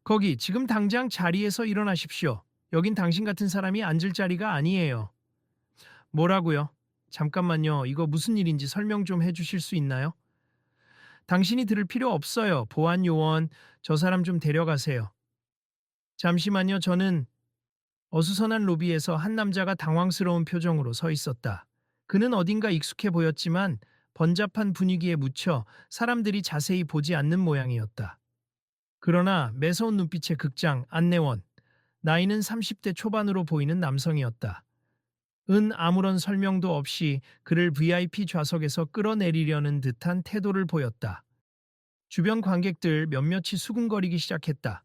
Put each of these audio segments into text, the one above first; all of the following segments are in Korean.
거기 지금 당장 자리에서 일어나십시오. 여긴 당신 같은 사람이 앉을 자리가 아니에요. 뭐라고요? 잠깐만요. 이거 무슨 일인지 설명 좀 해주실 수 있나요? 당신이 들을 필요 없어요. 보안 요원, 저 사람 좀 데려가세요. 잠시만요. 저는 어수선한 로비에서 한 남자가 당황스러운 표정으로 서 있었다. 그는 어딘가 익숙해 보였지만 번잡한 분위기에 묻혀 사람들이 자세히 보지 않는 모양이었다. 그러나 매서운 눈빛의 극장 안내원, 나이는 30대 초반으로 보이는 남성이었다. 은 아무런 설명도 없이 그를 VIP 좌석에서 끌어내리려는 듯한 태도를 보였다. 주변 관객들 몇몇이 수군거리기 시작했다.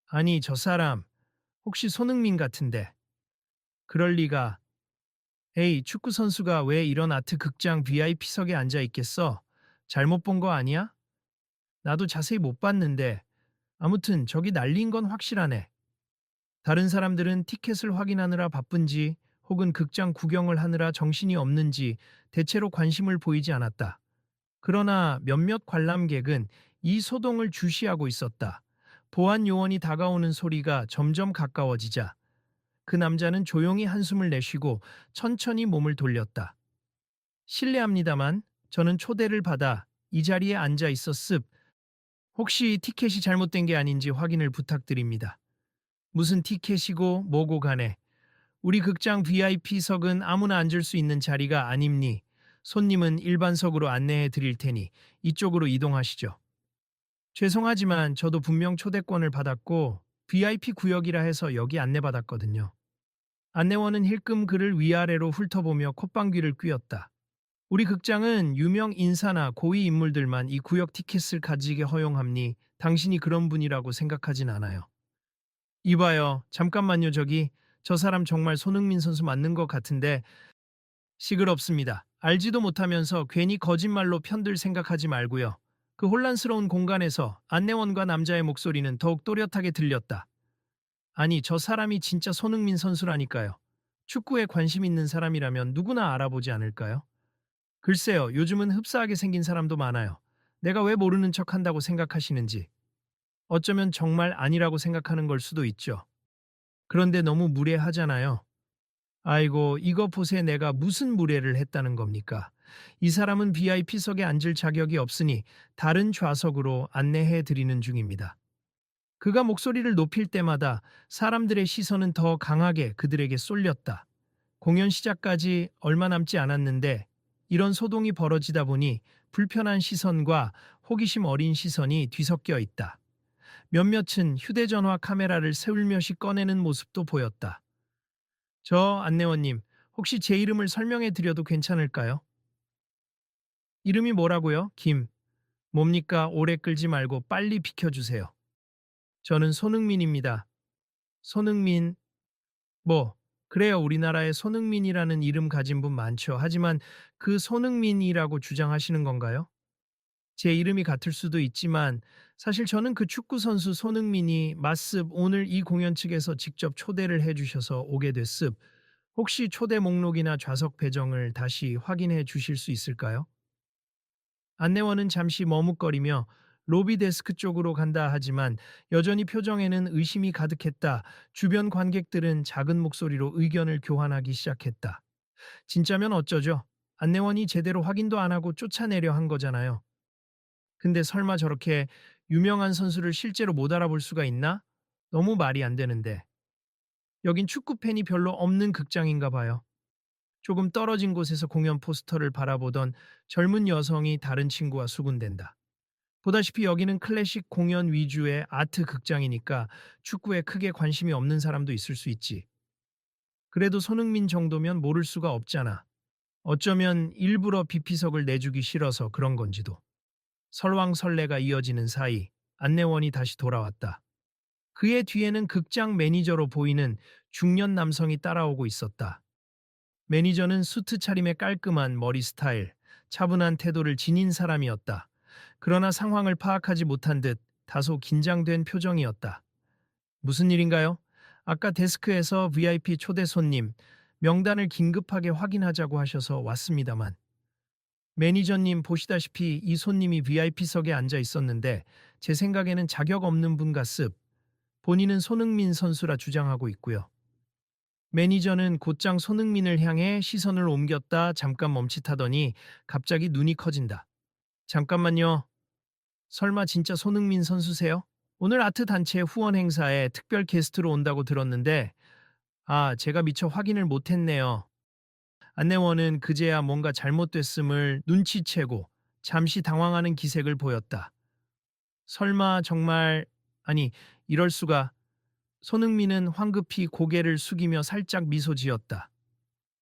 아니, 저 사람, 혹시 손흥민 같은데. 그럴 리가. 에이, 축구 선수가 왜 이런 아트 극장 VIP석에 앉아 있겠어? 잘못 본 거 아니야? 나도 자세히 못 봤는데. 아무튼 저기 날린 건 확실하네. 다른 사람들은 티켓을 확인하느라 바쁜지 혹은 극장 구경을 하느라 정신이 없는지 대체로 관심을 보이지 않았다. 그러나 몇몇 관람객은 이 소동을 주시하고 있었다. 보안 요원이 다가오는 소리가 점점 가까워지자 그 남자는 조용히 한숨을 내쉬고 천천히 몸을 돌렸다. 실례합니다만 저는 초대를 받아 이 자리에 앉아 있었습. 혹시 티켓이 잘못된 게 아닌지 확인을 부탁드립니다. 무슨 티켓이고 뭐고 간에 우리 극장 VIP석은 아무나 앉을 수 있는 자리가 아닙니. 손님은 일반석으로 안내해 드릴 테니 이쪽으로 이동하시죠. 죄송하지만 저도 분명 초대권을 받았고 VIP 구역이라 해서 여기 안내받았거든요. 안내원은 힐끔 그를 위아래로 훑어보며 콧방귀를 뀌었다. 우리 극장은 유명 인사나 고위 인물들만 이 구역 티켓을 가지게 허용합니. 당신이 그런 분이라고 생각하진 않아요. 이봐요. 잠깐만요. 저 사람 정말 손흥민 선수 맞는 것 같은데 시끄럽습니다. 알지도 못하면서 괜히 거짓말로 편들 생각하지 말고요. 그 혼란스러운 공간에서 안내원과 남자의 목소리는 더욱 또렷하게 들렸다. 아니, 저 사람이 진짜 손흥민 선수라니까요. 축구에 관심 있는 사람이라면 누구나 알아보지 않을까요? 글쎄요, 요즘은 흡사하게 생긴 사람도 많아요. 내가 왜 모르는 척 한다고 생각하시는지. 어쩌면 정말 아니라고 생각하는 걸 수도 있죠. 그런데 너무 무례하잖아요. 아이고, 이거 보세 내가 무슨 무례를 했다는 겁니까? 이 사람은 VIP석에 앉을 자격이 없으니 다른 좌석으로 안내해 드리는 중입니다. 그가 목소리를 높일 때마다 사람들의 시선은 더 강하게 그들에게 쏠렸다. 공연 시작까지 얼마 남지 않았는데 이런 소동이 벌어지다 보니 불편한 시선과 호기심 어린 시선이 뒤섞여 있다. 몇몇은 휴대전화 카메라를 세울며시 꺼내는 모습도 보였다. 저 안내원님, 혹시 제 이름을 설명해 드려도 괜찮을까요? 이름이 뭐라고요? 김. 뭡니까? 오래 끌지 말고 빨리 비켜주세요. 저는 손흥민입니다. 손흥민. 뭐, 그래요. 우리나라에 손흥민이라는 이름 가진 분 많죠. 하지만 그 손흥민이라고 주장하시는 건가요? 제 이름이 같을 수도 있지만 사실 저는 그 축구 선수 손흥민이 맞습. 오늘 이 공연 측에서 직접 초대를 해주셔서 오게 됐습. 혹시 초대 목록이나 좌석 배정을 다시 확인해 주실 수 있을까요? 안내원은 잠시 머뭇거리며 로비 데스크 쪽으로 간다 하지만 여전히 표정에는 의심이 가득했다. 주변 관객들은 작은 목소리로 의견을 교환하기 시작했다. 진짜면 어쩌죠? 안내원이 제대로 확인도 안 하고 쫓아내려 한 거잖아요. 근데 설마 저렇게 유명한 선수를 실제로 못 알아볼 수가 있나? 너무 말이 안 되는데. 여긴 축구 팬이 별로 없는 극장인가 봐요. 조금 떨어진 곳에서 공연 포스터를 바라보던 젊은 여성이 다른 친구와 수군댄다. 보다시피 여기는 클래식 공연 위주의 아트 극장이니까 축구에 크게 관심이 없는 사람도 있을 수 있지. 그래도 손흥민 정도면 모를 수가 없잖아. 어쩌면 일부러 비피석을 내주기 싫어서 그런 건지도. 설왕설래가 이어지는 사이 안내원이 다시 돌아왔다. 그의 뒤에는 극장 매니저로 보이는 중년 남성이 따라오고 있었다. 매니저는 수트 차림의 깔끔한 머리 스타일, 차분한 태도를 지닌 사람이었다. 그러나 상황을 파악하지 못한 듯 다소 긴장된 표정이었다. 무슨 일인가요? 아까 데스크에서 VIP 초대 손님 명단을 긴급하게 확인하자고 하셔서 왔습니다만. 매니저님 보시다시피 이 손님이 VIP석에 앉아 있었는데 제 생각에는 자격 없는 분 같습. 본인은 손흥민 선수라 주장하고 있고요. 매니저는 곧장 손흥민을 향해 시선을 옮겼다 잠깐 멈칫하더니 갑자기 눈이 커진다. 잠깐만요. 설마 진짜 손흥민 선수세요? 오늘 아트 단체 후원 행사에 특별 게스트로 온다고 들었는데, 제가 미처 확인을 못했네요. 안내원은 그제야 뭔가 잘못됐음을 눈치채고 잠시 당황하는 기색을 보였다. 설마 정말, 아니, 이럴 수가. 손흥민은 황급히 고개를 숙이며 살짝 미소 지었다.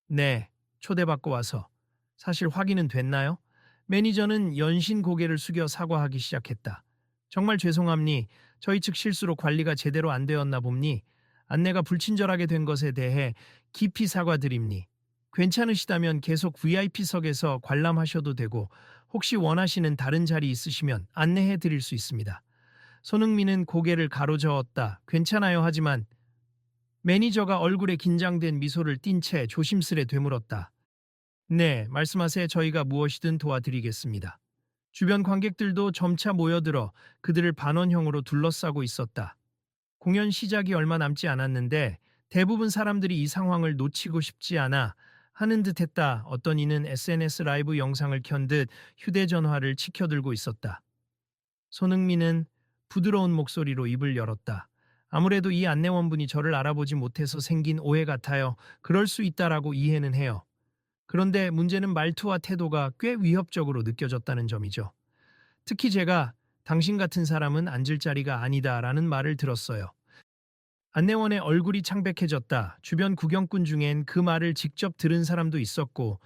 네, 초대받고 와서. 사실 확인은 됐나요? 매니저는 연신 고개를 숙여 사과하기 시작했다. 정말 죄송합니. 저희 측 실수로 관리가 제대로 안 되었나 봅니. 안내가 불친절하게 된 것에 대해 깊이 사과드립니. 괜찮으시다면 계속 VIP석에서 관람하셔도 되고 혹시 원하시는 다른 자리 있으시면 안내해 드릴 수 있습니다. 손흥민은 고개를 가로저었다. 괜찮아요 하지만 매니저가 얼굴에 긴장된 미소를 띤 채 조심스레 되물었다. 네, 말씀하세 저희가 무엇이든 도와드리겠습니다. 주변 관객들도 점차 모여들어 그들을 반원형으로 둘러싸고 있었다. 공연 시작이 얼마 남지 않았는데 대부분 사람들이 이 상황을 놓치고 싶지 않아 하는 듯했다. 어떤 이는 SNS 라이브 영상을 켠 듯 휴대전화를 치켜들고 있었다. 손흥민은 부드러운 목소리로 입을 열었다. 아무래도 이 안내원분이 저를 알아보지 못해서 생긴 오해 같아요. 그럴 수 있다라고 이해는 해요. 그런데 문제는 말투와 태도가 꽤 위협적으로 느껴졌다는 점이죠. 특히 제가 당신 같은 사람은 앉을 자리가 아니다라는 말을 들었어요. 안내원의 얼굴이 창백해졌다. 주변 구경꾼 중엔 그 말을 직접 들은 사람도 있었고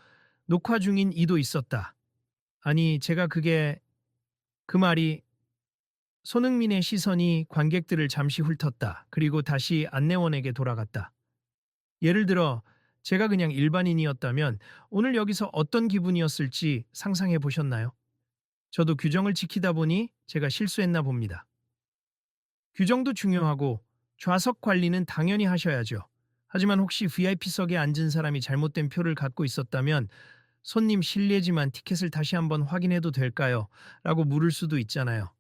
녹화 중인 이도 있었다. 아니, 제가 그 말이 손흥민의 시선이 관객들을 잠시 훑었다. 그리고 다시 안내원에게 돌아갔다. 예를 들어 제가 그냥 일반인이었다면 오늘 여기서 어떤 기분이었을지 상상해 보셨나요? 저도 규정을 지키다 보니 제가 실수했나 봅니다. 규정도 중요하고 좌석 관리는 당연히 하셔야죠. 하지만 혹시 VIP석에 앉은 사람이 잘못된 표를 갖고 있었다면 손님 실례지만 티켓을 다시 한번 확인해도 될까요? 라고 물을 수도 있잖아요.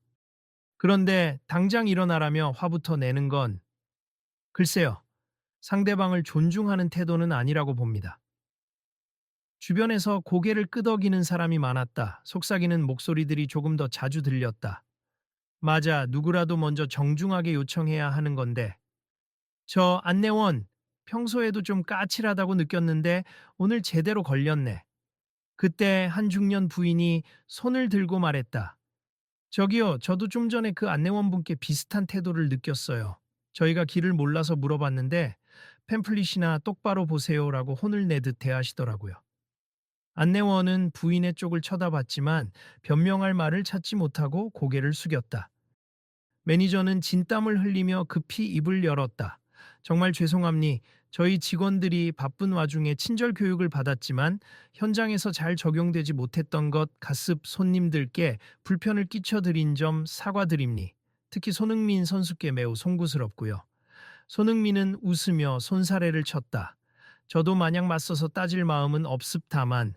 그런데 당장 일어나라며 화부터 내는 건 글쎄요. 상대방을 존중하는 태도는 아니라고 봅니다. 주변에서 고개를 끄덕이는 사람이 많았다. 속삭이는 목소리들이 조금 더 자주 들렸다. 맞아, 누구라도 먼저 정중하게 요청해야 하는 건데. 저 안내원, 평소에도 좀 까칠하다고 느꼈는데 오늘 제대로 걸렸네. 그때 한 중년 부인이 손을 들고 말했다. 저기요, 저도 좀 전에 그 안내원분께 비슷한 태도를 느꼈어요. 저희가 길을 몰라서 물어봤는데 팸플릿이나 똑바로 보세요라고 혼을 내듯 대하시더라고요. 안내원은 부인의 쪽을 쳐다봤지만 변명할 말을 찾지 못하고 고개를 숙였다. 매니저는 진땀을 흘리며 급히 입을 열었다. 정말 죄송합니. 저희 직원들이 바쁜 와중에 친절 교육을 받았지만 현장에서 잘 적용되지 못했던 것 가습 손님들께 불편을 끼쳐드린 점 사과드립니. 특히 손흥민 선수께 매우 송구스럽고요. 손흥민은 웃으며 손사래를 쳤다. 저도 마냥 맞서서 따질 마음은 없습다만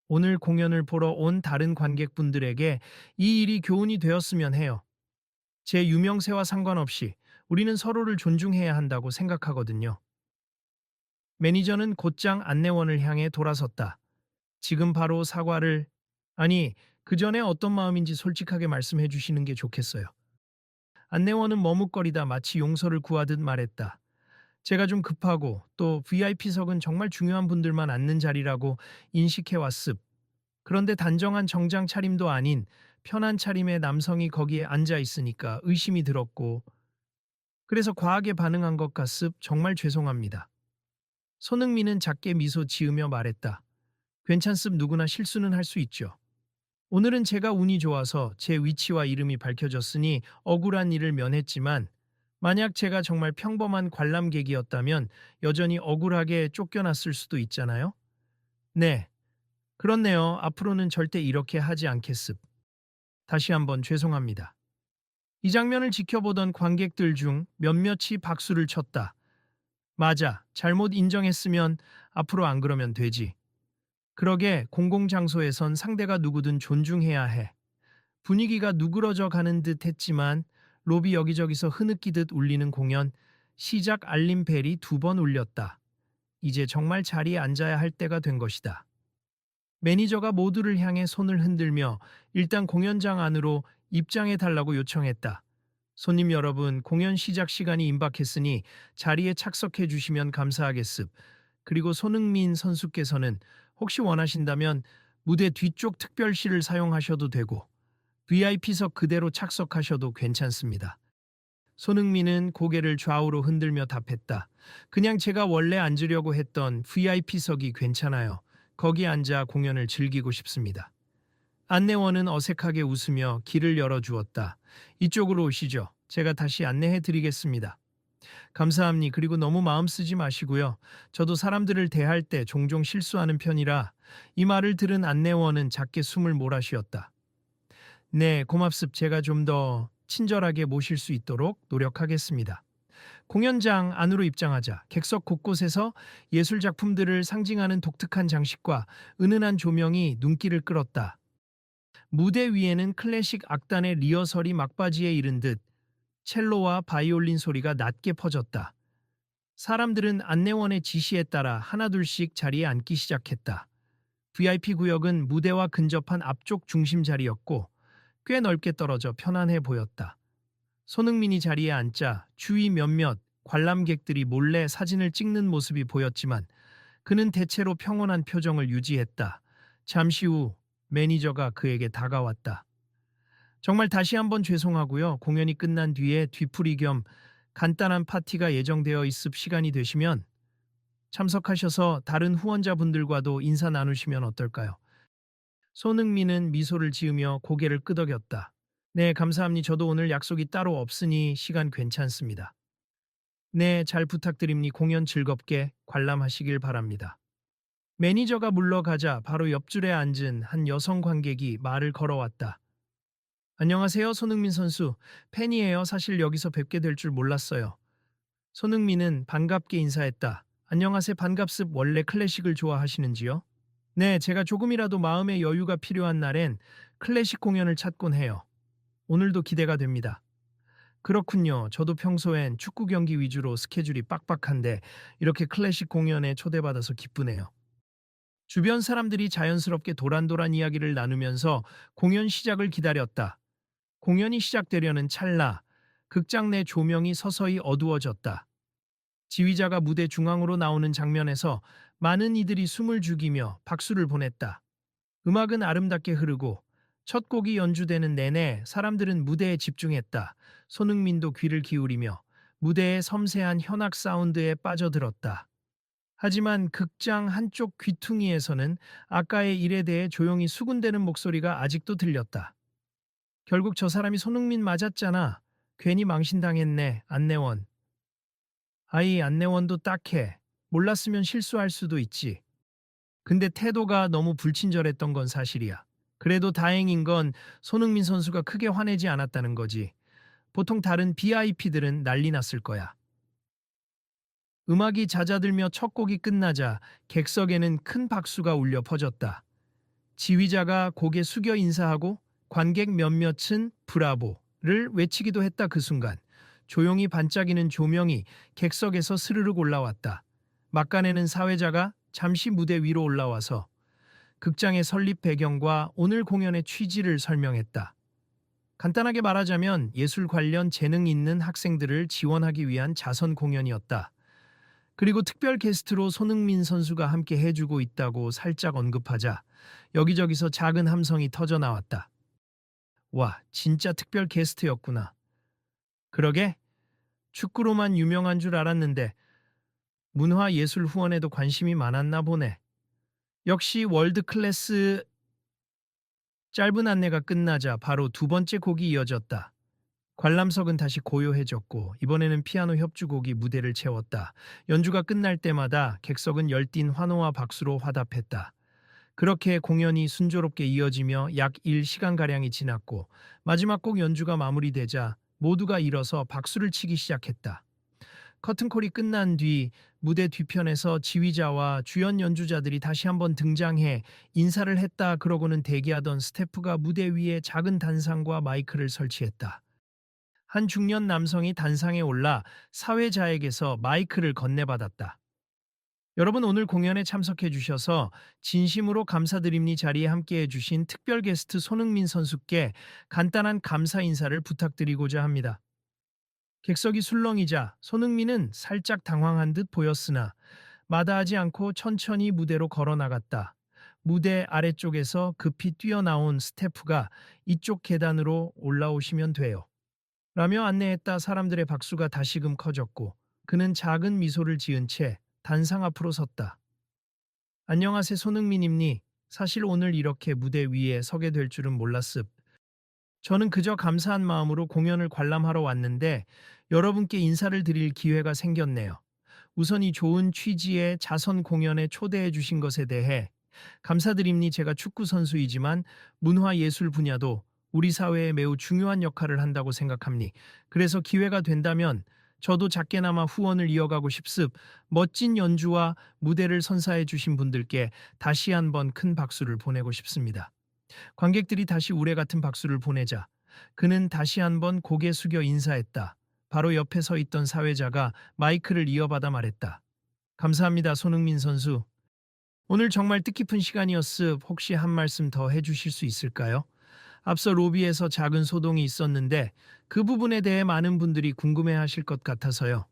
오늘 공연을 보러 온 다른 관객분들에게 이 일이 교훈이 되었으면 해요. 제 유명세와 상관없이 우리는 서로를 존중해야 한다고 생각하거든요. 매니저는 곧장 안내원을 향해 돌아섰다. 지금 바로 사과를, 아니, 그 전에 어떤 마음인지 솔직하게 말씀해 주시는 게 좋겠어요. 안내원은 머뭇거리다 마치 용서를 구하듯 말했다. 제가 좀 급하고 또 VIP석은 정말 중요한 분들만 앉는 자리라고 인식해 왔습. 그런데 단정한 정장 차림도 아닌 편한 차림의 남성이 거기에 앉아 있으니까 의심이 들었고 그래서 과하게 반응한 것 같습. 정말 죄송합니다. 손흥민은 작게 미소 지으며 말했다. 괜찮습. 누구나 실수는 할 수 있죠. 오늘은 제가 운이 좋아서 제 위치와 이름이 밝혀졌으니 억울한 일을 면했지만 만약 제가 정말 평범한 관람객이었다면 여전히 억울하게 쫓겨났을 수도 있잖아요. 네, 그렇네요. 앞으로는 절대 이렇게 하지 않겠습. 다시 한번 죄송합니다. 이 장면을 지켜보던 관객들 중 몇몇이 박수를 쳤다. 맞아, 잘못 인정했으면 앞으로 안 그러면 되지. 그러게 공공장소에선 상대가 누구든 존중해야 해. 분위기가 누그러져 가는 듯 했지만 로비 여기저기서 흐느끼듯 울리는 공연, 시작 알림벨이 2번 울렸다. 이제 정말 자리에 앉아야 할 때가 된 것이다. 매니저가 모두를 향해 손을 흔들며 일단 공연장 안으로 입장해 달라고 요청했다. 손님 여러분, 공연 시작 시간이 임박했으니 자리에 착석해 주시면 감사하겠습. 그리고 손흥민 선수께서는 혹시 원하신다면 무대 뒤쪽 특별실을 사용하셔도 되고 VIP석 그대로 착석하셔도 괜찮습니다. 손흥민은 고개를 좌우로 흔들며 답했다. 그냥 제가 원래 앉으려고 했던 VIP석이 괜찮아요. 거기 앉아 공연을 즐기고 싶습니다. 안내원은 어색하게 웃으며 길을 열어주었다. 이쪽으로 오시죠. 제가 다시 안내해 드리겠습니다. 감사합니. 그리고 너무 마음 쓰지 마시고요. 저도 사람들을 대할 때 종종 실수하는 편이라. 이 말을 들은 안내원은 작게 숨을 몰아쉬었다. 네, 고맙습. 제가 좀 더 친절하게 모실 수 있도록 노력하겠습니다. 공연장 안으로 입장하자 객석 곳곳에서 예술 작품들을 상징하는 독특한 장식과 은은한 조명이 눈길을 끌었다. 무대 위에는 클래식 악단의 리허설이 막바지에 이른 듯 첼로와 바이올린 소리가 낮게 퍼졌다. 사람들은 안내원의 지시에 따라 하나둘씩 자리에 앉기 시작했다. VIP 구역은 무대와 근접한 앞쪽 중심 자리였고 꽤 넓게 떨어져 편안해 보였다. 손흥민이 자리에 앉자 주위 몇몇 관람객들이 몰래 사진을 찍는 모습이 보였지만 그는 대체로 평온한 표정을 유지했다. 잠시 후 매니저가 그에게 다가왔다. 정말 다시 한번 죄송하고요. 공연이 끝난 뒤에 뒤풀이 겸 간단한 파티가 예정되어 있을 시간이 되시면 참석하셔서 다른 후원자분들과도 인사 나누시면 어떨까요? 손흥민은 미소를 지으며 고개를 끄덕였다. 네, 감사합니다. 저도 오늘 약속이 따로 없으니 시간 괜찮습니다. 네, 잘 부탁드립니다. 공연 즐겁게 관람하시길 바랍니다. 매니저가 물러가자 바로 옆줄에 앉은 한 여성 관객이 말을 걸어왔다. 안녕하세요, 손흥민 선수. 팬이에요. 사실 여기서 뵙게 될 줄 몰랐어요. 손흥민은 반갑게 인사했다. 안녕하세요, 반갑습. 원래 클래식을 좋아하시는지요? 네, 제가 조금이라도 마음의 여유가 필요한 날엔 클래식 공연을 찾곤 해요. 오늘도 기대가 됩니다. 그렇군요. 저도 평소엔 축구 경기 위주로 스케줄이 빡빡한데 이렇게 클래식 공연에 초대받아서 기쁘네요. 주변 사람들이 자연스럽게 도란도란 이야기를 나누면서 공연 시작을 기다렸다. 공연이 시작되려는 찰나, 극장 내 조명이 서서히 어두워졌다. 지휘자가 무대 중앙으로 나오는 장면에서 많은 이들이 숨을 죽이며 박수를 보냈다. 음악은 아름답게 흐르고 첫 곡이 연주되는 내내 사람들은 무대에 집중했다. 손흥민도 귀를 기울이며 무대의 섬세한 현악 사운드에 빠져들었다. 하지만 극장 한쪽 귀퉁이에서는 아까의 일에 대해 조용히 수군대는 목소리가 아직도 들렸다. 결국 저 사람이 손흥민 맞았잖아. 괜히 망신당했네, 안내원. 아이, 안내원도 딱해. 몰랐으면 실수할 수도 있지. 근데 태도가 너무 불친절했던 건 사실이야. 그래도 다행인 건 손흥민 선수가 크게 화내지 않았다는 거지. 보통 다른 VIP들은 난리 났을 거야. 음악이 잦아들며 첫 곡이 끝나자 객석에는 큰 박수가 울려 퍼졌다. 지휘자가 고개 숙여 인사하고 관객 몇몇은 브라보를 외치기도 했다. 그 순간 조용히 반짝이는 조명이 객석에서 스르륵 올라왔다. 막간에는 사회자가 잠시 무대 위로 올라와서 극장의 설립 배경과 오늘 공연의 취지를 설명했다. 간단하게 말하자면 예술 관련 재능 있는 학생들을 지원하기 위한 자선 공연이었다. 그리고 특별 게스트로 손흥민 선수가 함께 해주고 있다고 살짝 언급하자 여기저기서 작은 함성이 터져 나왔다. 와, 진짜 특별 게스트였구나. 그러게 축구로만 유명한 줄 알았는데 문화예술 후원에도 관심이 많았나 보네. 역시 월드 클래스. 짧은 안내가 끝나자 바로 두 번째 곡이 이어졌다. 관람석은 다시 고요해졌고 이번에는 피아노 협주곡이 무대를 채웠다. 연주가 끝날 때마다 객석은 열띤 환호와 박수로 화답했다. 그렇게 공연이 순조롭게 이어지며 약 1시간가량이 지났고 마지막 곡 연주가 마무리되자 모두가 일어서 박수를 치기 시작했다. 커튼콜이 끝난 뒤 무대 뒤편에서 지휘자와 주연 연주자들이 다시 한번 등장해 인사를 했다. 그러고는 대기하던 스태프가 무대 위에 작은 단상과 마이크를 설치했다. 한 중년 남성이 단상에 올라 사회자에게서 마이크를 건네받았다. 여러분, 오늘 공연에 참석해 주셔서 진심으로 감사드립니. 자리에 함께해 주신 특별 게스트 손흥민 선수께 간단한 감사 인사를 부탁드리고자 합니다. 객석이 술렁이자 손흥민은 살짝 당황한 듯 보였으나 마다하지 않고 천천히 무대로 걸어 나갔다. 무대 아래쪽에서 급히 뛰어나온 스태프가 이쪽 계단으로 올라오시면 돼요. 라며 안내했다. 사람들의 박수가 다시금 커졌고 그는 작은 미소를 지은 채 단상 앞으로 섰다. 안녕하세요, 손흥민입니. 사실 오늘 이렇게 무대 위에 서게 될 줄은 몰랐습. 저는 그저 감사한 마음으로 공연을 관람하러 왔는데 여러분께 인사를 드릴 기회가 생겼네요. 우선 이 좋은 취지의 자선 공연에 초대해 주신 것에 대해 감사드립니. 제가 축구 선수이지만 문화 예술 분야도 우리 사회에 매우 중요한 역할을 한다고 생각합니. 그래서 기회가 된다면 저도 작게나마 후원을 이어가고 싶습. 멋진 연주와 무대를 선사해 주신 분들께 다시 한번 큰 박수를 보내고 싶습니다. 관객들이 다시 우레 같은 박수를 보내자 그는 다시 한번 고개 숙여 인사했다. 바로 옆에 서 있던 사회자가 마이크를 이어받아 말했다. 감사합니다, 손흥민 선수. 오늘 정말 뜻깊은 시간이었습. 혹시 한 말씀 더 해주실 수 있을까요? 앞서 로비에서 작은 소동이 있었는데 그 부분에 대해 많은 분들이 궁금해하실 것 같아서요.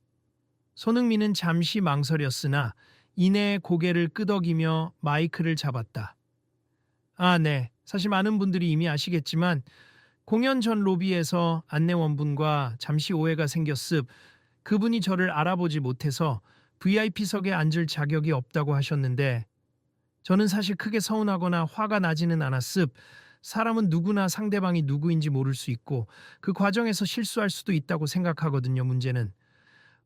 손흥민은 잠시 망설였으나 이내에 고개를 끄덕이며 마이크를 잡았다. 아, 네. 사실 많은 분들이 이미 아시겠지만 공연 전 로비에서 안내원분과 잠시 오해가 생겼습. 그분이 저를 알아보지 못해서 VIP석에 앉을 자격이 없다고 하셨는데 저는 사실 크게 서운하거나 화가 나지는 않았습. 사람은 누구나 상대방이 누구인지 모를 수 있고 그 과정에서 실수할 수도 있다고 생각하거든요. 문제는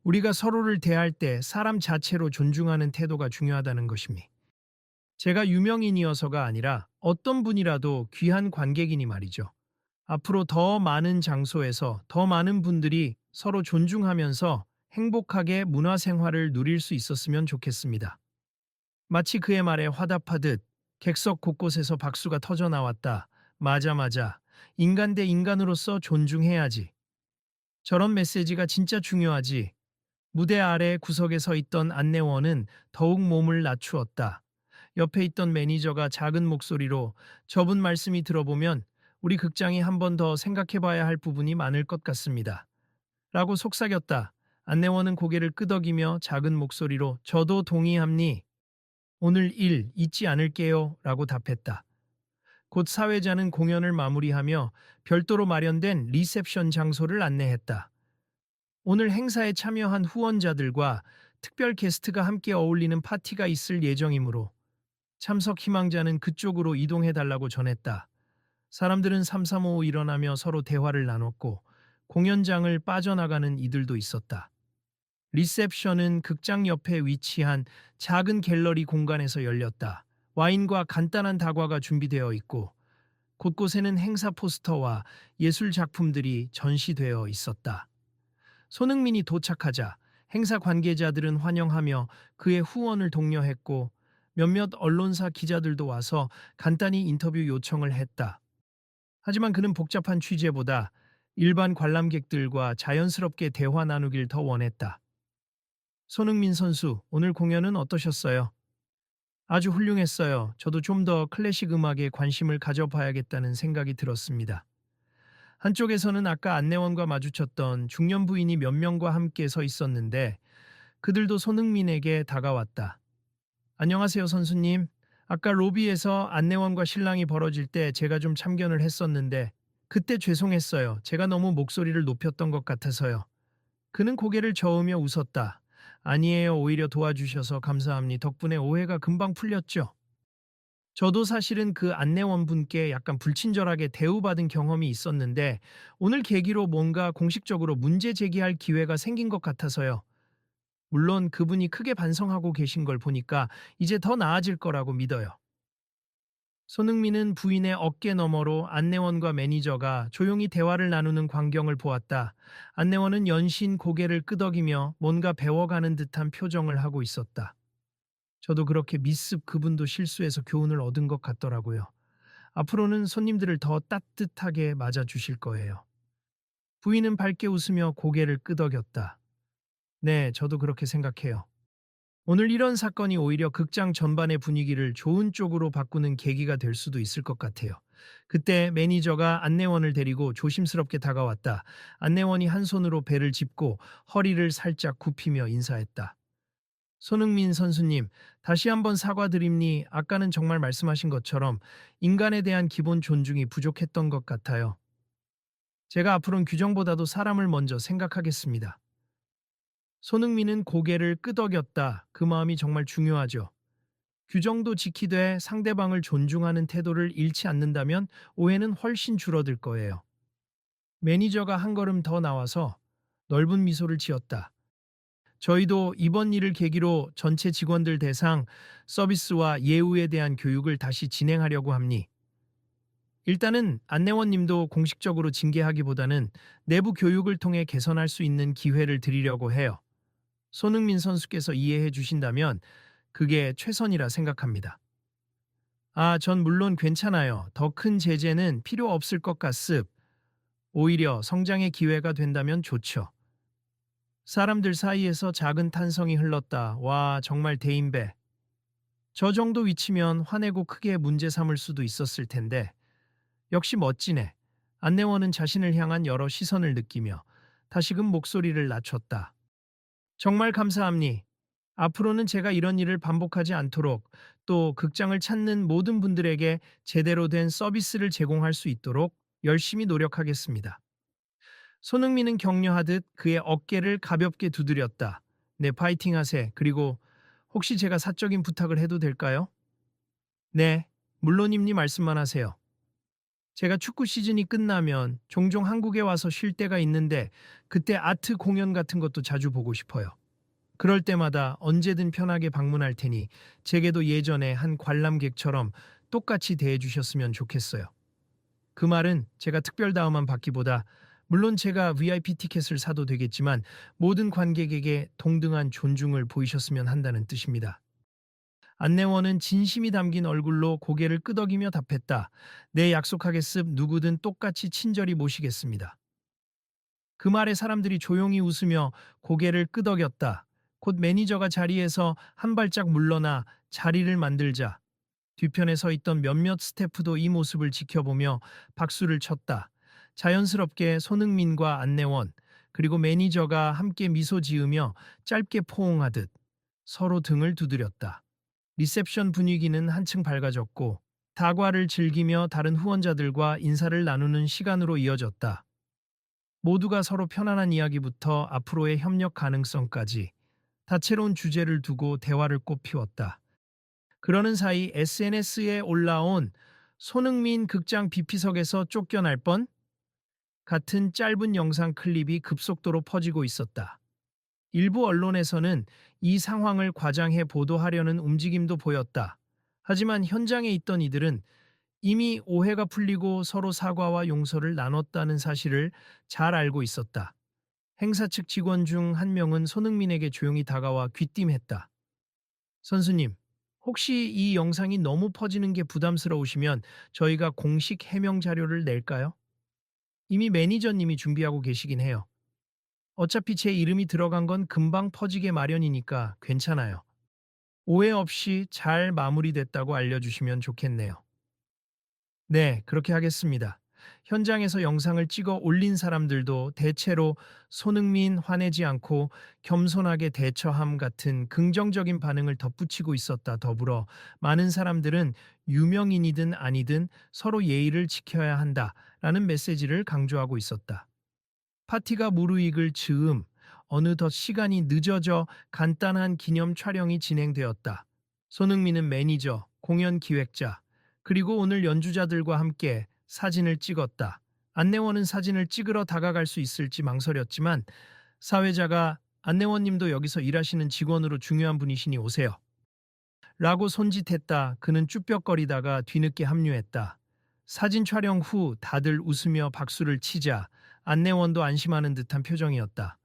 우리가 서로를 대할 때 사람 자체로 존중하는 태도가 중요하다는 것입니다. 제가 유명인이어서가 아니라 어떤 분이라도 귀한 관객이니 말이죠. 앞으로 더 많은 장소에서 더 많은 분들이 서로 존중하면서 행복하게 문화생활을 누릴 수 있었으면 좋겠습니다. 마치 그의 말에 화답하듯 객석 곳곳에서 박수가 터져 나왔다. 맞아, 맞아. 인간 대 인간으로서 존중해야지. 저런 메시지가 진짜 중요하지. 무대 아래 구석에 서 있던 안내원은 더욱 몸을 낮추었다. 옆에 있던 매니저가 작은 목소리로 저분 말씀이 들어보면 우리 극장이 한 번 더 생각해 봐야 할 부분이 많을 것 같습니다. 라고 속삭였다. 안내원은 고개를 끄덕이며 작은 목소리로 저도 동의합니. 오늘 일 잊지 않을게요. 라고 답했다. 곧 사회자는 공연을 마무리하며 별도로 마련된 리셉션 장소를 안내했다. 오늘 행사에 참여한 후원자들과 특별 게스트가 함께 어울리는 파티가 있을 예정이므로 참석 희망자는 그쪽으로 이동해달라고 전했다. 사람들은 삼삼오오 일어나며 서로 대화를 나눴고 공연장을 빠져나가는 이들도 있었다. 리셉션은 극장 옆에 위치한 작은 갤러리 공간에서 열렸다. 와인과 간단한 다과가 준비되어 있고 곳곳에는 행사 포스터와 예술 작품들이 전시되어 있었다. 손흥민이 도착하자 행사 관계자들은 환영하며 그의 후원을 독려했고 몇몇 언론사 기자들도 와서 간단히 인터뷰 요청을 했다. 하지만 그는 복잡한 취재보다 일반 관람객들과 자연스럽게 대화 나누길 더 원했다. 손흥민 선수, 오늘 공연은 어떠셨어요? 아주 훌륭했어요. 저도 좀 더 클래식 음악에 관심을 가져봐야겠다는 생각이 들었습니다. 한쪽에서는 아까 안내원과 마주쳤던 중년 부인이 몇 명과 함께 서 있었는데 그들도 손흥민에게 다가왔다. 안녕하세요, 선수님. 아까 로비에서 안내원과 실랑이 벌어질 때 제가 좀 참견을 했었는데 그때 죄송했어요. 제가 너무 목소리를 높였던 것 같아서요. 그는 고개를 저으며 웃었다. 아니에요. 오히려 도와주셔서 감사합니다. 덕분에 오해가 금방 풀렸죠. 저도 사실은 그 안내원분께 약간 불친절하게 대우받은 경험이 있었는데 오늘 계기로 뭔가 공식적으로 문제 제기할 기회가 생긴 것 같아서요. 물론 그분이 크게 반성하고 계신 걸 보니까 이제 더 나아질 거라고 믿어요. 손흥민은 부인의 어깨 너머로 안내원과 매니저가 조용히 대화를 나누는 광경을 보았다. 안내원은 연신 고개를 끄덕이며 뭔가 배워가는 듯한 표정을 하고 있었다. 저도 그렇게 미습 그분도 실수해서 교훈을 얻은 것 같더라고요. 앞으로는 손님들을 더 따뜻하게 맞아주실 거예요. 부인은 밝게 웃으며 고개를 끄덕였다. 네, 저도 그렇게 생각해요. 오늘 이런 사건이 오히려 극장 전반의 분위기를 좋은 쪽으로 바꾸는 계기가 될 수도 있을 것 같아요. 그때 매니저가 안내원을 데리고 조심스럽게 다가왔다. 안내원이 한 손으로 배를 짚고 허리를 살짝 굽히며 인사했다. 손흥민 선수님, 다시 한번 사과드립니. 아까는 정말 말씀하신 것처럼 인간에 대한 기본 존중이 부족했던 것 같아요. 제가 앞으로는 규정보다도 사람을 먼저 생각하겠습니다. 손흥민은 고개를 끄덕였다. 그 마음이 정말 중요하죠. 규정도 지키되 상대방을 존중하는 태도를 잃지 않는다면 오해는 훨씬 줄어들 거예요. 매니저가 한 걸음 더 나와서 넓은 미소를 지었다. 저희도 이번 일을 계기로 전체 직원들 대상 서비스와 예우에 대한 교육을 다시 진행하려고 합니. 일단은 안내원님도 공식적으로 징계하기보다는 내부 교육을 통해 개선할 수 있는 기회를 드리려고 해요. 손흥민 선수께서 이해해 주신다면 그게 최선이라 생각합니다. 아, 전 물론 괜찮아요. 더 큰 제재는 필요 없을 것 같습. 오히려 성장의 기회가 된다면 좋죠. 사람들 사이에서 작은 탄성이 흘렀다. 와, 정말 대인배. 저 정도 위치면 화내고 크게 문제 삼을 수도 있었을 텐데. 역시 멋지네. 안내원은 자신을 향한 여러 시선을 느끼며 다시금 목소리를 낮췄다. 정말 감사합니. 앞으로는 제가 이런 일을 반복하지 않도록 또 극장을 찾는 모든 분들에게 제대로 된 서비스를 제공할 수 있도록 열심히 노력하겠습니다. 손흥민은 격려하듯 그의 어깨를 가볍게 두드렸다. 네, 파이팅 하세. 그리고 혹시 제가 사적인 부탁을 해도 될까요? 네, 물론입니 말씀만 하세요. 제가 축구 시즌이 끝나면 종종 한국에 와서 쉴 때가 있는데 그때 아트 공연 같은 것도 자주 보고 싶어요. 그럴 때마다 언제든 편하게 방문할 테니 제게도 예전에 한 관람객처럼 똑같이 대해 주셨으면 좋겠어요. 그 말은 제가 특별다움만 받기보다 물론 제가 VIP 티켓을 사도 되겠지만 모든 관객에게 동등한 존중을 보이셨으면 한다는 뜻입니다. 안내원은 진심이 담긴 얼굴로 고개를 끄덕이며 답했다. 네, 약속하겠습. 누구든 똑같이 친절히 모시겠습니다. 그 말에 사람들이 조용히 웃으며 고개를 끄덕였다. 곧 매니저가 자리에서 한 발짝 물러나 자리를 만들자 뒤편에 서 있던 몇몇 스태프도 이 모습을 지켜보며 박수를 쳤다. 자연스럽게 손흥민과 안내원 그리고 매니저가 함께 미소 지으며 짧게 포옹하듯 서로 등을 두드렸다. 리셉션 분위기는 한층 밝아졌고 다과를 즐기며 다른 후원자들과 인사를 나누는 시간으로 이어졌다. 모두가 서로 편안한 이야기부터 앞으로의 협력 가능성까지 다채로운 주제를 두고 대화를 꽃피웠다. 그러는 사이 SNS에 올라온 손흥민 극장 비피석에서 쫓겨날 뻔 같은 짧은 영상 클립이 급속도로 퍼지고 있었다. 일부 언론에서는 이 상황을 과장해 보도하려는 움직임도 보였다. 하지만 현장에 있던 이들은 이미 오해가 풀리고 서로 사과와 용서를 나눴다는 사실을 잘 알고 있었다. 행사 측 직원 중 한 명은 손흥민에게 조용히 다가와 귀띔했다. 선수님, 혹시 이 영상이 너무 퍼지는 게 부담스러우시면 저희가 공식 해명 자료를 낼까요? 이미 매니저님이 준비하고 계시긴 해요. 어차피 제 이름이 들어간 건 금방 퍼지게 마련이니까 괜찮아요. 오해 없이 잘 마무리됐다고 알려주시면 좋겠네요. 네, 그렇게 하겠습니다. 현장에서 영상을 찍어 올린 사람들도 대체로 손흥민 화내지 않고 겸손하게 대처함 같은 긍정적인 반응을 덧붙이고 있었다. 더불어 많은 사람들은 유명인이든 아니든 서로 예의를 지켜야 한다라는 메시지를 강조하고 있었다. 파티가 무르익을 즈음 어느덧 시간이 늦어져 간단한 기념 촬영이 진행되었다. 손흥민은 매니저, 공연 기획자, 그리고 오늘 연주자들과 함께 사진을 찍었다. 안내원은 사진을 찍으러 다가갈 수 있을지 망설였지만 사회자가 안내원님도 여기서 일하시는 직원으로 중요한 분이시니 오세요. 라고 손짓했다. 그는 쭈뼛거리다가 뒤늦게 합류했다. 사진 촬영 후 다들 웃으며 박수를 치자 안내원도 안심하는 듯한 표정이었다.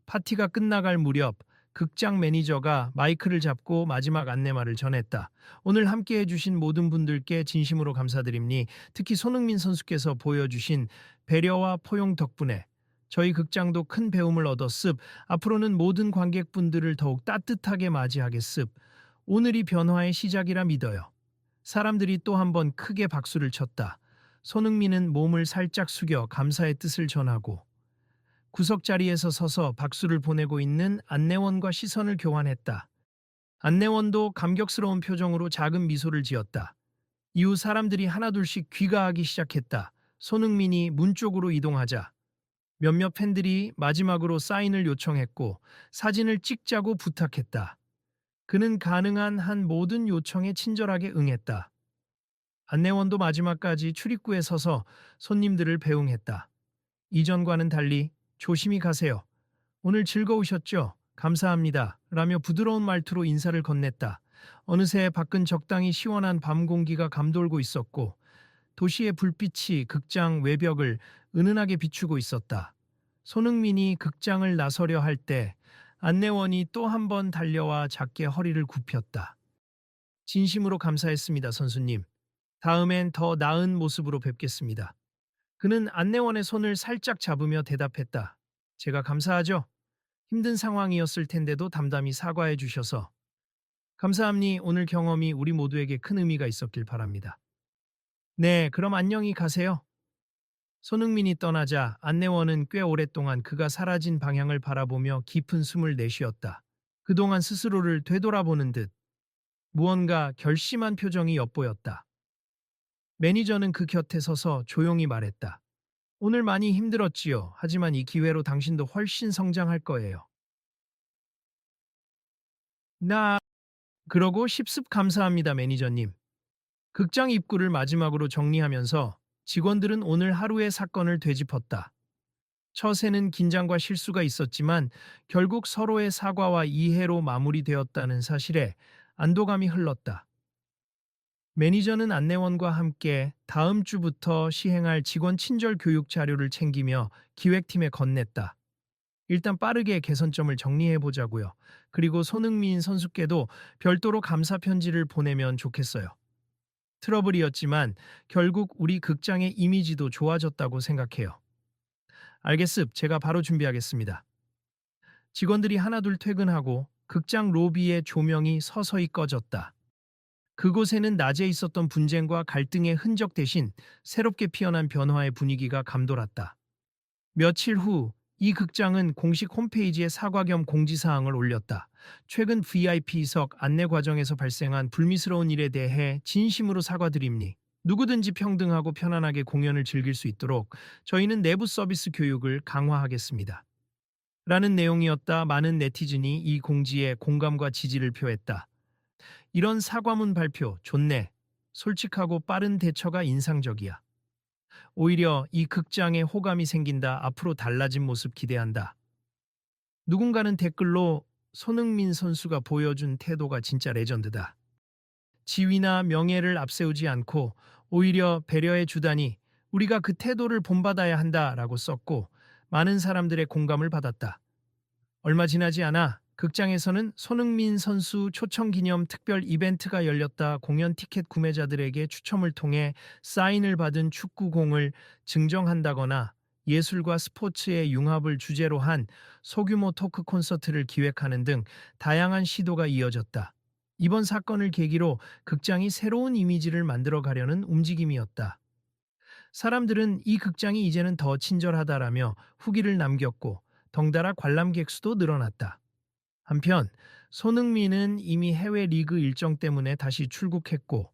파티가 끝나갈 무렵 극장 매니저가 마이크를 잡고 마지막 안내말을 전했다. 오늘 함께 해주신 모든 분들께 진심으로 감사드립니. 특히 손흥민 선수께서 보여주신 배려와 포용 덕분에 저희 극장도 큰 배움을 얻었습. 앞으로는 모든 관객분들을 더욱 따뜻하게 맞이하겠습. 오늘이 변화의 시작이라 믿어요. 사람들이 또 한 번 크게 박수를 쳤다. 손흥민은 몸을 살짝 숙여 감사의 뜻을 전하고 구석 자리에서 서서 박수를 보내고 있는 안내원과 시선을 교환했다. 안내원도 감격스러운 표정으로 작은 미소를 지었다. 이후 사람들이 하나둘씩 귀가하기 시작했다. 손흥민이 문 쪽으로 이동하자 몇몇 팬들이 마지막으로 사인을 요청했고 사진을 찍자고 부탁했다. 그는 가능한 한 모든 요청에 친절하게 응했다. 안내원도 마지막까지 출입구에 서서 손님들을 배웅했다. 이전과는 달리 조심히 가세요. 오늘 즐거우셨죠? 감사합니다. 라며 부드러운 말투로 인사를 건넸다. 어느새 밖은 적당히 시원한 밤 공기가 감돌고 있었고 도시의 불빛이 극장 외벽을 은은하게 비추고 있었다. 손흥민이 극장을 나서려 할 때 안내원이 또 한 번 달려와 작게 허리를 굽혔다. 진심으로 감사했습니다, 선수님. 다음엔 더 나은 모습으로 뵙겠습니다. 그는 안내원의 손을 살짝 잡으며 대답했다. 제가 감사하죠. 힘든 상황이었을 텐데도 담담히 사과해 주셔서. 감사합니. 오늘 경험이 우리 모두에게 큰 의미가 있었길 바랍니다. 네, 그럼 안녕히 가세요. 손흥민이 떠나자 안내원은 꽤 오랫동안 그가 사라진 방향을 바라보며 깊은 숨을 내쉬었다. 그동안 스스로를 되돌아보는 듯 무언가 결심한 표정이 엿보였다. 매니저는 그 곁에 서서 조용히 말했다. 오늘 많이 힘들었지요. 하지만 이 기회로 당신도 훨씬 성장할 거예요. 나 그러고 십습 감사합니다, 매니저님. 극장 입구를 마지막으로 정리하면서 직원들은 오늘 하루의 사건을 되짚었다. 처세는 긴장과 실수가 있었지만 결국 서로의 사과와 이해로 마무리되었다는 사실에 안도감이 흘렀다. 매니저는 안내원과 함께 다음 주부터 시행할 직원 친절 교육 자료를 챙기며 기획팀에 건넸다. 일단 빠르게 개선점을 정리해 보자고요. 그리고 손흥민 선수께도 별도로 감사 편지를 보내면 좋겠어요. 트러블이었지만 결국 우리 극장의 이미지도 좋아졌다고 생각해요. 알겠습. 제가 바로 준비하겠습니다. 직원들이 하나둘 퇴근하고 극장 로비의 조명이 서서히 꺼졌다. 그곳에는 낮에 있었던 분쟁과 갈등의 흔적 대신 새롭게 피어난 변화의 분위기가 감돌았다. 며칠 후 이 극장은 공식 홈페이지에 사과 겸 공지사항을 올렸다. 최근 VIP석 안내 과정에서 발생한 불미스러운 일에 대해 진심으로 사과드립니. 누구든지 평등하고 편안하게 공연을 즐길 수 있도록 저희는 내부 서비스 교육을 강화하겠습니다. 라는 내용이었다. 많은 네티즌이 이 공지에 공감과 지지를 표했다. 이런 사과문 발표 좋네. 솔직하고 빠른 대처가 인상적이야. 오히려 이 극장에 호감이 생긴다. 앞으로 달라진 모습 기대한다. 누군가는 댓글로 손흥민 선수가 보여준 태도가 진짜 레전드다. 지위나 명예를 앞세우지 않고 오히려 배려해 주다니 우리가 그 태도를 본받아야 한다라고 썼고 많은 사람들의 공감을 받았다. 얼마 지나지 않아 극장에서는 손흥민 선수 초청 기념 특별 이벤트가 열렸다. 공연 티켓 구매자들에게 추첨을 통해 사인을 받은 축구공을 증정한다거나 예술과 스포츠의 융합을 주제로 한 소규모 토크 콘서트를 기획하는 등 다양한 시도가 이어졌다. 이번 사건을 계기로 극장이 새로운 이미지를 만들어 가려는 움직임이었다. 사람들은 이 극장이 이제는 더 친절하다라며 후기를 남겼고 덩달아 관람객 수도 늘어났다. 한편 손흥민은 이미 해외 리그 일정 때문에 다시 출국했고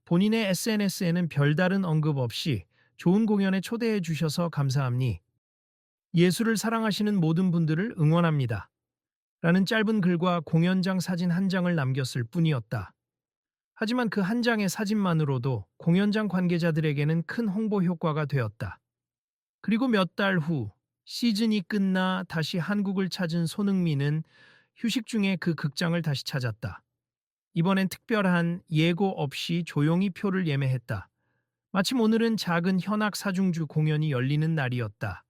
본인의 SNS에는 별다른 언급 없이 좋은 공연에 초대해 주셔서 감사합니. 예술을 사랑하시는 모든 분들을 응원합니다. 라는 짧은 글과 공연장 사진 한 장을 남겼을 뿐이었다. 하지만 그 한 장의 사진만으로도 공연장 관계자들에게는 큰 홍보 효과가 되었다. 그리고 몇 달 후 시즌이 끝나 다시 한국을 찾은 손흥민은 휴식 중에 그 극장을 다시 찾았다. 이번엔 특별한 예고 없이 조용히 표를 예매했다. 마침 오늘은 작은 현악 사중주 공연이 열리는 날이었다.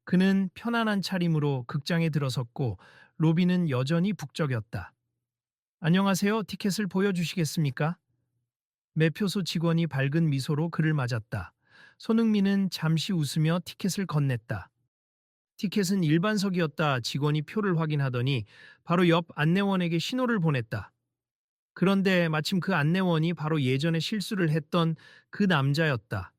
그는 편안한 차림으로 극장에 들어섰고 로비는 여전히 북적였다. 안녕하세요. 티켓을 보여주시겠습니까? 매표소 직원이 밝은 미소로 그를 맞았다. 손흥민은 잠시 웃으며 티켓을 건넸다. 티켓은 일반석이었다. 직원이 표를 확인하더니 바로 옆 안내원에게 신호를 보냈다. 그런데 마침 그 안내원이 바로 예전에 실수를 했던 그 남자였다.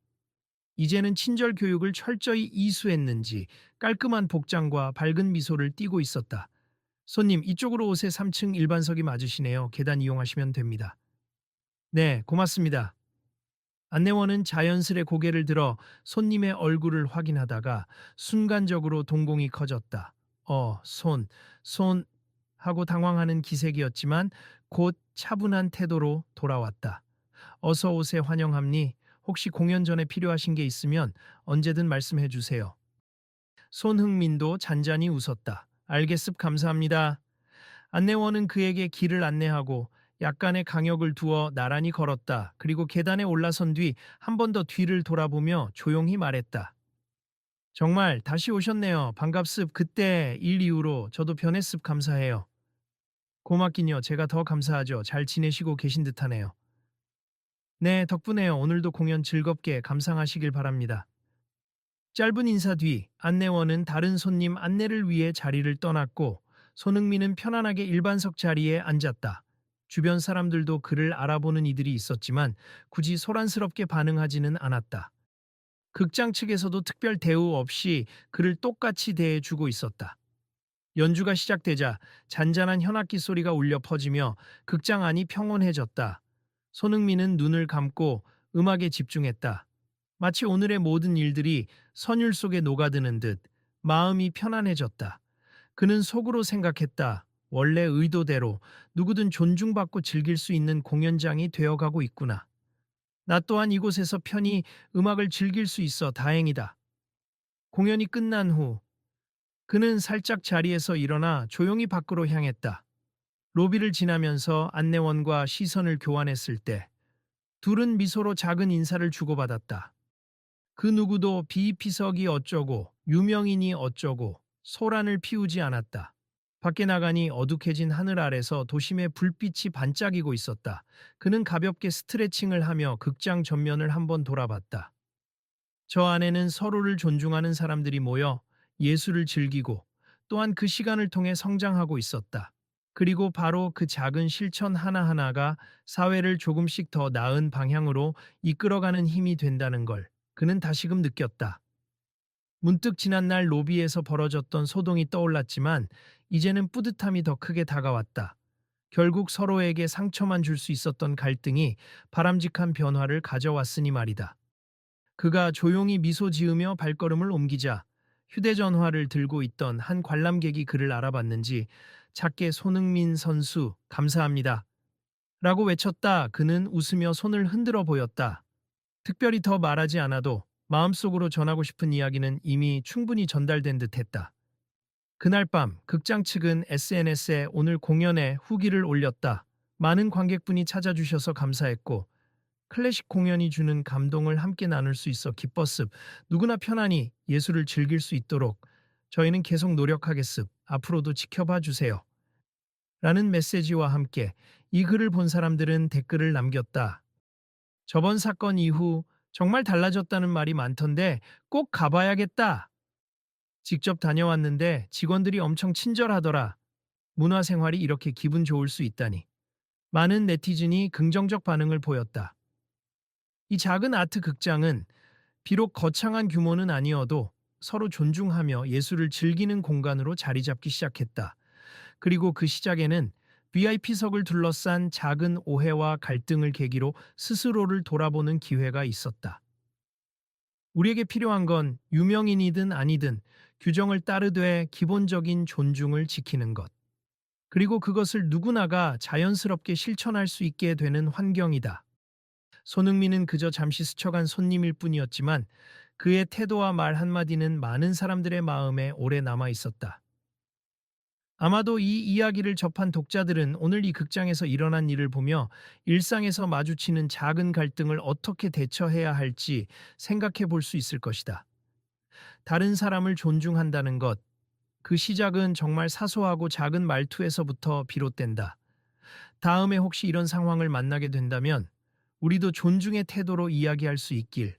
이제는 친절 교육을 철저히 이수했는지 깔끔한 복장과 밝은 미소를 띠고 있었다. 손님, 이쪽으로 오세. 3층 일반석이 맞으시네요. 계단 이용하시면 됩니다. 네, 고맙습니다. 안내원은 자연스레 고개를 들어 손님의 얼굴을 확인하다가 순간적으로 동공이 커졌다. 손 하고 당황하는 기색이었지만 곧 차분한 태도로 돌아왔다. 어서 오세. 환영합니. 혹시 공연 전에 필요하신 게 있으면 언제든 말씀해 주세요. 손흥민도 잔잔히 웃었다. 알겠습. 감사합니다. 안내원은 그에게 길을 안내하고 약간의 강역을 두어 나란히 걸었다. 그리고 계단에 올라선 뒤 한 번 더 뒤를 돌아보며 조용히 말했다. 정말 다시 오셨네요. 반갑습. 그때 일 이후로 저도 변했습. 감사해요. 고맙긴요. 제가 더 감사하죠. 잘 지내시고 계신 듯하네요. 네, 덕분에요. 오늘도 공연 즐겁게 감상하시길 바랍니다. 짧은 인사 뒤 안내원은 다른 손님 안내를 위해 자리를 떠났고 손흥민은 편안하게 일반석 자리에 앉았다. 주변 사람들도 그를 알아보는 이들이 있었지만 굳이 소란스럽게 반응하지는 않았다. 극장 측에서도 특별 대우 없이 그를 똑같이 대해주고 있었다. 연주가 시작되자 잔잔한 현악기 소리가 울려 퍼지며 극장 안이 평온해졌다. 손흥민은 눈을 감고 음악에 집중했다. 마치 오늘의 모든 일들이 선율 속에 녹아드는 듯 마음이 편안해졌다. 그는 속으로 생각했다. 원래 의도대로 누구든 존중받고 즐길 수 있는 공연장이 되어가고 있구나. 나 또한 이곳에서 편히 음악을 즐길 수 있어 다행이다. 공연이 끝난 후 그는 살짝 자리에서 일어나 조용히 밖으로 향했다. 로비를 지나면서 안내원과 시선을 교환했을 때 둘은 미소로 작은 인사를 주고받았다. 그 누구도 비피석이 어쩌고 유명인이 어쩌고 소란을 피우지 않았다. 밖에 나가니 어둑해진 하늘 아래서 도심의 불빛이 반짝이고 있었다. 그는 가볍게 스트레칭을 하며 극장 전면을 한번 돌아봤다. 저 안에는 서로를 존중하는 사람들이 모여 예술을 즐기고 또한 그 시간을 통해 성장하고 있었다. 그리고 바로 그 작은 실천 하나하나가 사회를 조금씩 더 나은 방향으로 이끌어가는 힘이 된다는 걸 그는 다시금 느꼈다. 문득 지난날 로비에서 벌어졌던 소동이 떠올랐지만 이제는 뿌듯함이 더 크게 다가왔다. 결국 서로에게 상처만 줄 수 있었던 갈등이 바람직한 변화를 가져왔으니 말이다. 그가 조용히 미소 지으며 발걸음을 옮기자 휴대전화를 들고 있던 한 관람객이 그를 알아봤는지 작게 손흥민 선수 감사합니다. 라고 외쳤다. 그는 웃으며 손을 흔들어 보였다. 특별히 더 말하지 않아도 마음속으로 전하고 싶은 이야기는 이미 충분히 전달된 듯했다. 그날 밤 극장 측은 SNS에 오늘 공연의 후기를 올렸다. 많은 관객분이 찾아주셔서 감사했고 클래식 공연이 주는 감동을 함께 나눌 수 있어 기뻤습. 누구나 편안히 예술을 즐길 수 있도록 저희는 계속 노력하겠습. 앞으로도 지켜봐 주세요. 라는 메시지와 함께 이 글을 본 사람들은 댓글을 남겼다. 저번 사건 이후 정말 달라졌다는 말이 많던데 꼭 가봐야겠다. 직접 다녀왔는데 직원들이 엄청 친절하더라. 문화생활이 이렇게 기분 좋을 수 있다니. 많은 네티즌이 긍정적 반응을 보였다. 이 작은 아트 극장은 비록 거창한 규모는 아니어도 서로 존중하며 예술을 즐기는 공간으로 자리 잡기 시작했다. 그리고 그 시작에는 VIP석을 둘러싼 작은 오해와 갈등을 계기로 스스로를 돌아보는 기회가 있었다. 우리에게 필요한 건 유명인이든 아니든 규정을 따르되 기본적인 존중을 지키는 것. 그리고 그것을 누구나가 자연스럽게 실천할 수 있게 되는 환경이다. 손흥민은 그저 잠시 스쳐간 손님일 뿐이었지만 그의 태도와 말 한마디는 많은 사람들의 마음에 오래 남아 있었다. 아마도 이 이야기를 접한 독자들은 오늘 이 극장에서 일어난 일을 보며 일상에서 마주치는 작은 갈등을 어떻게 대처해야 할지 생각해 볼 수 있을 것이다. 다른 사람을 존중한다는 것, 그 시작은 정말 사소하고 작은 말투에서부터 비롯된다. 다음에 혹시 이런 상황을 만나게 된다면 우리도 존중의 태도로 이야기할 수 있길.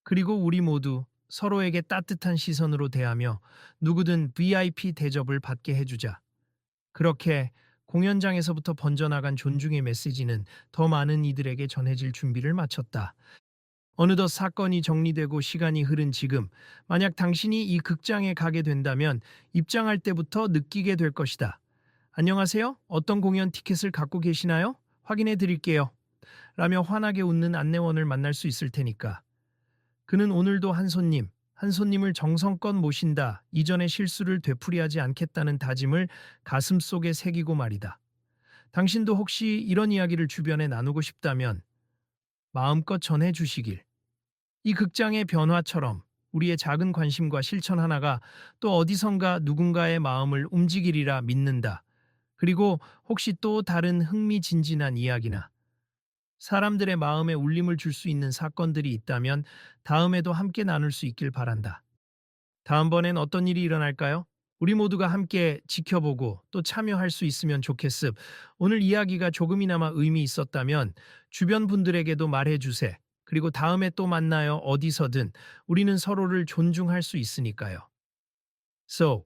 그리고 우리 모두 서로에게 따뜻한 시선으로 대하며 누구든 VIP 대접을 받게 해주자. 그렇게 공연장에서부터 번져나간 존중의 메시지는 더 많은 이들에게 전해질 준비를 마쳤다. 어느덧 사건이 정리되고 시간이 흐른 지금, 만약 당신이 이 극장에 가게 된다면 입장할 때부터 느끼게 될 것이다. 안녕하세요? 어떤 공연 티켓을 갖고 계시나요? 확인해 드릴게요. 라며 환하게 웃는 안내원을 만날 수 있을 테니까. 그는 오늘도 한 손님을 정성껏 모신다. 이전의 실수를 되풀이하지 않겠다는 다짐을 가슴 속에 새기고 말이다. 당신도 혹시 이런 이야기를 주변에 나누고 싶다면 마음껏 전해 주시길. 이 극장의 변화처럼 우리의 작은 관심과 실천 하나가 또 어디선가 누군가의 마음을 움직이리라 믿는다. 그리고 혹시 또 다른 흥미진진한 이야기나 사람들의 마음에 울림을 줄 수 있는 사건들이 있다면 다음에도 함께 나눌 수 있길 바란다. 다음번엔 어떤 일이 일어날까요? 우리 모두가 함께 지켜보고 또 참여할 수 있으면 좋겠습. 오늘 이야기가 조금이나마 의미 있었다면 주변 분들에게도 말해주세. 그리고 다음에 또 만나요. 어디서든 우리는 서로를 존중할 수 있으니까요. So,